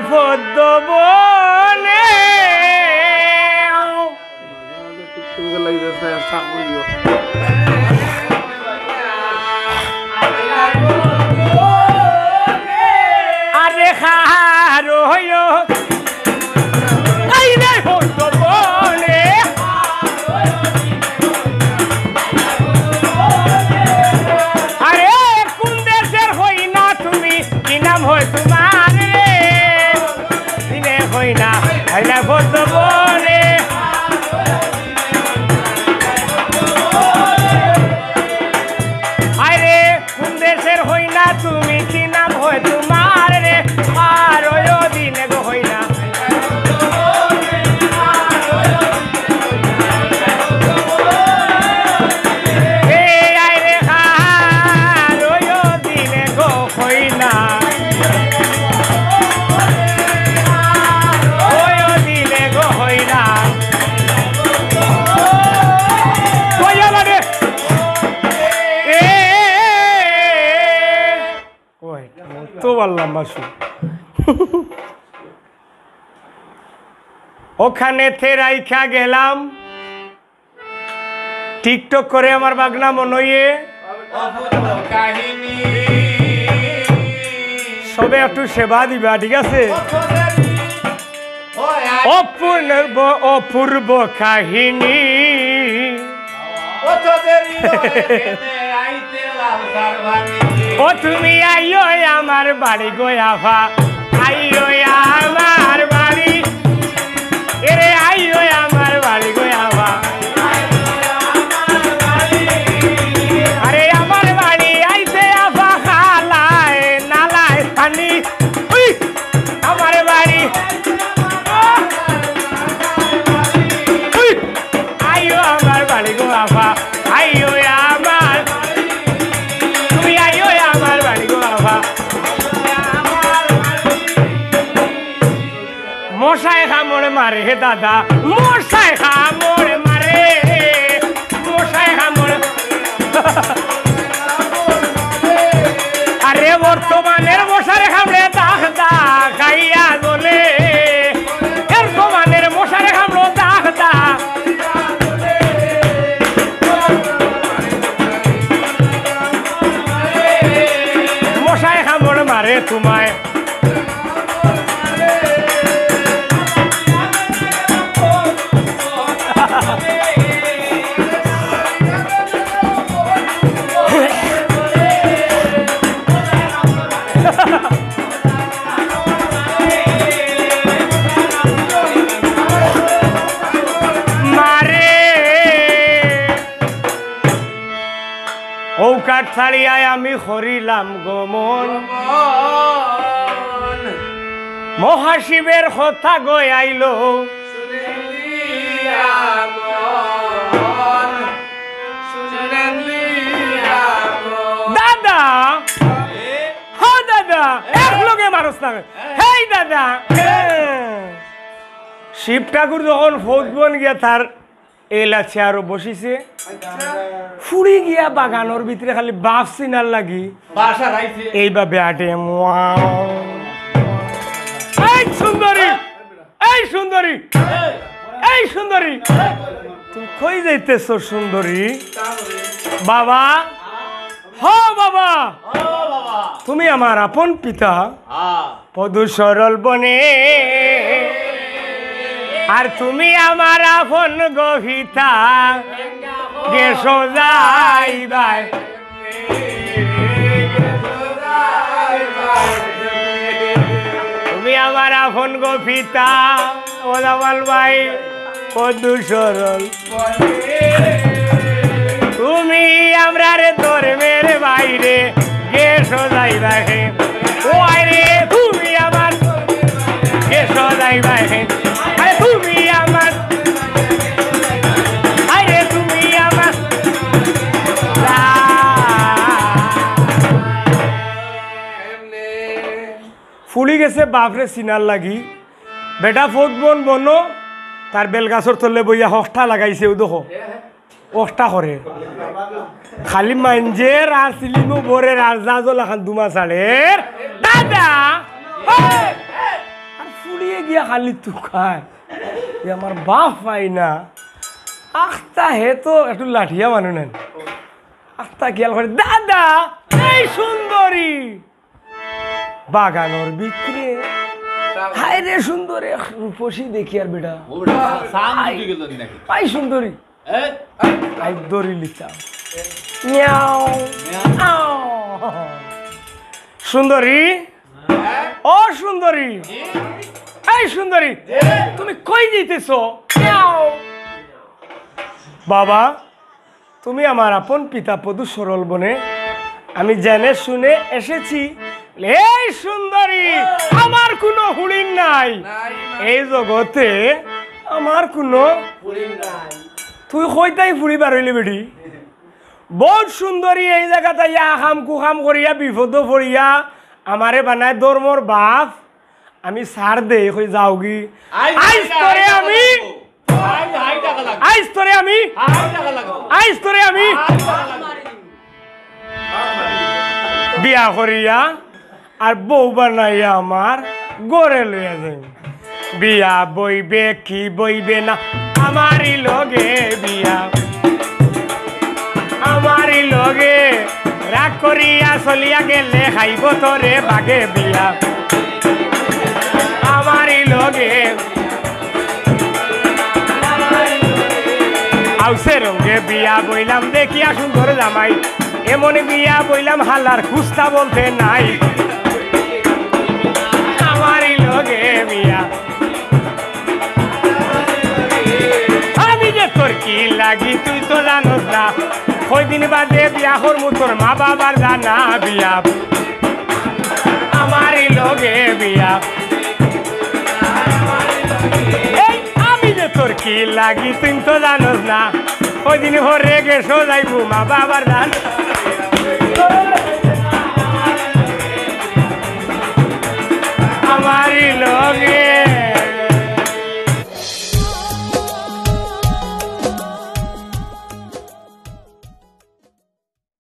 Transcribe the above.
নাই পদ্ম বনে আরে খারো নাই নাই পদ্ম বনে আরে কোন দেশের হই না তুমি কি নাম হয় তোমার রে দিনে হই না হাইলা পদ্ম বনে আরে কোন দেশের হই না তুমি কি নাম হয় তোমার রে আর ওই দিনে গো হই না ওখানে রাইখা গেলাম টিকটক করে আমার বাগনা মনইয়ে সবে একটু সেবা দিবা ঠিক আছে অপূর্ব কাহিনী ও তুমি আইও আমার বাড়ি গোয়াফা আইও আমার বাড়ি এরে আইও আমার বাড়ি গোয়াফা আরে আমার বাড়ি আইতে আফা খালায় নালায় পানি আমার বাড়ি আইও আমার বাড়ি গোয়াফা আইও আমার তুমি আইও আমার বাড়ি গোয়াফা মশাই খামড় মারে হে দাদা মশাই খামড় মারে মশাই খামড় আরে বর্তমানের মশারে খামড়ে দাগ দাগ খাইয়া বলে বর্তমানের মশারে খামড়ো দাগ দাগ মশাই খামড় মারে তোমায় ঔকাঠ ছাড়িয়ায় আমি হরিলাম গমন মহাশিবের কথা গয় আইল দাদা হ্যাঁ দাদা এক লোকে মানুষ না হেই দাদা শিব ঠাকুর যখন ফৌজবন গিয়া তার এলা চেয়ারও বসিছে ফুড়ি গিয়া বাগানোর ভিতরে খালি বাপ সিনার লাগি এইভাবে আটে এই সুন্দরী এই সুন্দরী এই সুন্দরী তুমি কই যাইতেছ সুন্দরী বাবা হ বাবা তুমি আমার আপন পিতা পদু সরল বনে আর তুমি আমার আপন গভিতা গেছো যাইবাই তুমি আমার আপন গভিতা ও জামাল ভাই পদু সরল তুমি আমরা রে ধর্মের বাইরে গেছো যাইবাই ও আরে তুমি আমার গেছো যাইবাই আরে তুমি আমার আরে তুমি আমার ফুলি গেছে বাপরে সিনার লাগি বেটা ফোক বন বনো তার বেলগাছর তলে বইয়া হস্তা লাগাইছে ও দেখো অষ্টা করে খালি মাঞ্জের আর সিলিমো বরের আর জাজল এখন দুমা সালের দাদা গিয়া খালি তু খায় আমার বাপ পাই না আখতা হে তো একটু লাঠিয়া মানুষ নেন আখতা খেয়াল করে দাদা এই সুন্দরী বাগানোর ভিতরে হায় রে সুন্দরী রূপসী দেখি আর বেটা আই সুন্দরী আই দড়ি লিখতাম সুন্দরী ও সুন্দরী এই সুন্দরী তুমি কই দিতেছ বাবা তুমি আমার আপন পিতা পদু সরল বনে আমি জেনে শুনে এসেছি এই সুন্দরী আমার কোনো হুড়িন নাই এই জগতে আমার কোনো তুই কইতাই ফুড়ি বারইলি বেটি বহুত সুন্দরী এই জায়গাতে আখাম কুখাম করিয়া বিপদ পড়িয়া আমারে বানায় ধর্মর বাপ আমি সার দে কই যাওগি আইস তোরে আমি বিয়া করিয়া আর বউ বানাইয়া আমার গড়ে লইয়া যাই বিয়া বইবে কি বইবে না আমারই লগে বিয়া আমারই লগে রাগ করিয়া চলিয়া গেলে খাইব তোরে বাগে বিয়া আমারই লগে আউসে রঙে বিয়া বইলাম দেখিয়া সুন্দর জামাই এমন বিয়া বইলাম হালার খুস্তা বলতে নাই আমারই লগে বিয়া আমি যে তোর কি লাগি তুই তো জানোস না কয়দিন বাদে বিয়া করমু তোর মা বাবার জানা বিয়া আমারই লগে বিয়া আমি যে তোর কি লাগি তুই তো জানোস না কয়দিন ভরে গেছো যাইবু মা বাবার জানা